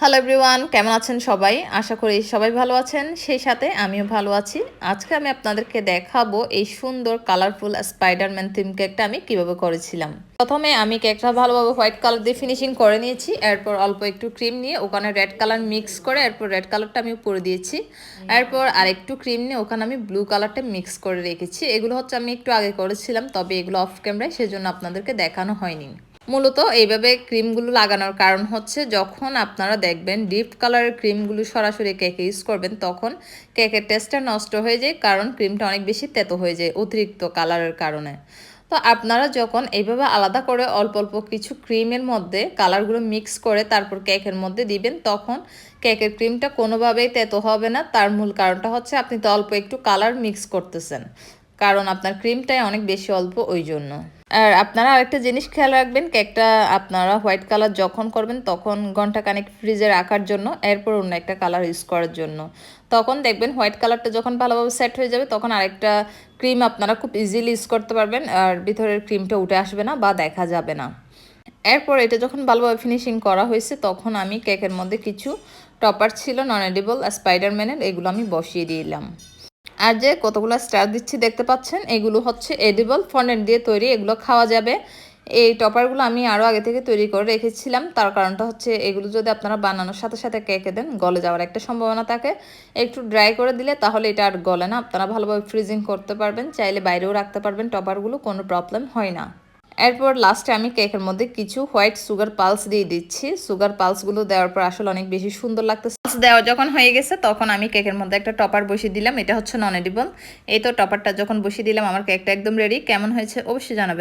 Hello everyone, কেমন আছেন সবাই? আশা করি সবাই ভালো আছেন, সেই সাথে আমিও ভালো আছি। আজকে আমি আপনাদেরকে দেখাবো এই সুন্দর কালারফুল স্পাইডারম্যান থিম কেকটা আমি কিভাবে করেছিলাম। প্রথমে আমি কেকটা ভালোভাবে হোয়াইট কালার দিয়ে ফিনিশিং করে নিয়েছি। এরপর অল্প একটু ক্রিম নিয়ে ওখানে রেড কালার মিক্স করে এরপর রেড কালারটা আমি উপরে দিয়েছি। এরপর আরেকটু ক্রিম নিয়ে ওখানে আমি ব্লু কালারটা মিক্স করে রেখেছি। এগুলো হচ্ছে আমি একটু আগে করেছিলাম, তবে এগুলো অফ ক্যামেরায়, সেজন্য আপনাদেরকে দেখানো হয়নি। মূলত এইভাবে ক্রিমগুলো লাগানোর কারণ হচ্ছে, যখন আপনারা দেখবেন ডিপ কালারের ক্রিমগুলো সরাসরি কেকে ইউজ করবেন, তখন কেকের টেস্টটা নষ্ট হয়ে যায়, কারণ ক্রিমটা অনেক বেশি তেতো হয়ে যায় অতিরিক্ত কালারের কারণে। তো আপনারা যখন এইভাবে আলাদা করে অল্প অল্প কিছু ক্রিমের মধ্যে কালারগুলো মিক্স করে তারপর কেকের মধ্যে দিবেন, তখন কেকের ক্রিমটা কোনোভাবেই তেতো হবে না। তার মূল কারণটা হচ্ছে আপনি তো অল্প একটু কালার মিক্স করতেছেন, কারণ আপনার ক্রিমটাই অনেক বেশি অল্প, ওই জন্য। আর আপনারা আরেকটা জিনিস খেয়াল রাখবেন, কেকটা আপনারা হোয়াইট কালার যখন করবেন তখন ঘন্টা খানেক ফ্রিজে রাখার জন্য, এরপর অন্য একটা কালার ইউজ করার জন্য। তখন দেখবেন হোয়াইট কালারটা যখন ভালোভাবে সেট হয়ে যাবে, তখন আরেকটা ক্রিম আপনারা খুব ইজিলি ইউজ করতে পারবেন, আর ভিতরের ক্রিমটা উঠে আসবে না বা দেখা যাবে না। এরপর এটা যখন ভালোভাবে ফিনিশিং করা হয়েছে, তখন আমি কেকের মধ্যে কিছু টপার ছিল নন এডিবল স্পাইডারম্যানের, এগুলো আমি বসিয়ে দিলাম। আর যে কতগুলো স্টার দিচ্ছি দেখতে পাচ্ছেন, এগুলো হচ্ছে এডিবল ফন্ডেন্ট দিয়ে তৈরি, এগুলো খাওয়া যাবে। এই টপারগুলো আমি আরও আগে থেকে তৈরি করে রেখেছিলাম, তার কারণটা হচ্ছে এগুলো যদি আপনারা বানানোর সাথে সাথে কেকে দেন, গলে যাওয়ার একটা সম্ভাবনা থাকে। একটু ড্রাই করে দিলে তাহলে এটা আর গলে না, আপনারা ভালোভাবে ফ্রিজিং করতে পারবেন, চাইলে বাইরেও রাখতে পারবেন টপারগুলো, কোনো প্রবলেম হয় না। এরপর লাস্টে আমি কেকের মধ্যে কিছু হোয়াইট সুগার পালস দিয়ে দিচ্ছি। সুগার পালসগুলো দেওয়ার পর আসলে অনেক বেশি সুন্দর লাগতেছে। দেওয়া যখন হয়ে গেছে, তখন আমি কেকের মধ্যে একটা টপার বসিয়ে দিলাম, এটা হচ্ছে নন এডিবল। এই তো টপারটা যখন বসিয়ে দিলাম, আমার কেকটা একদম রেডি। কেমন হয়েছে অবশ্যই জানাবেন।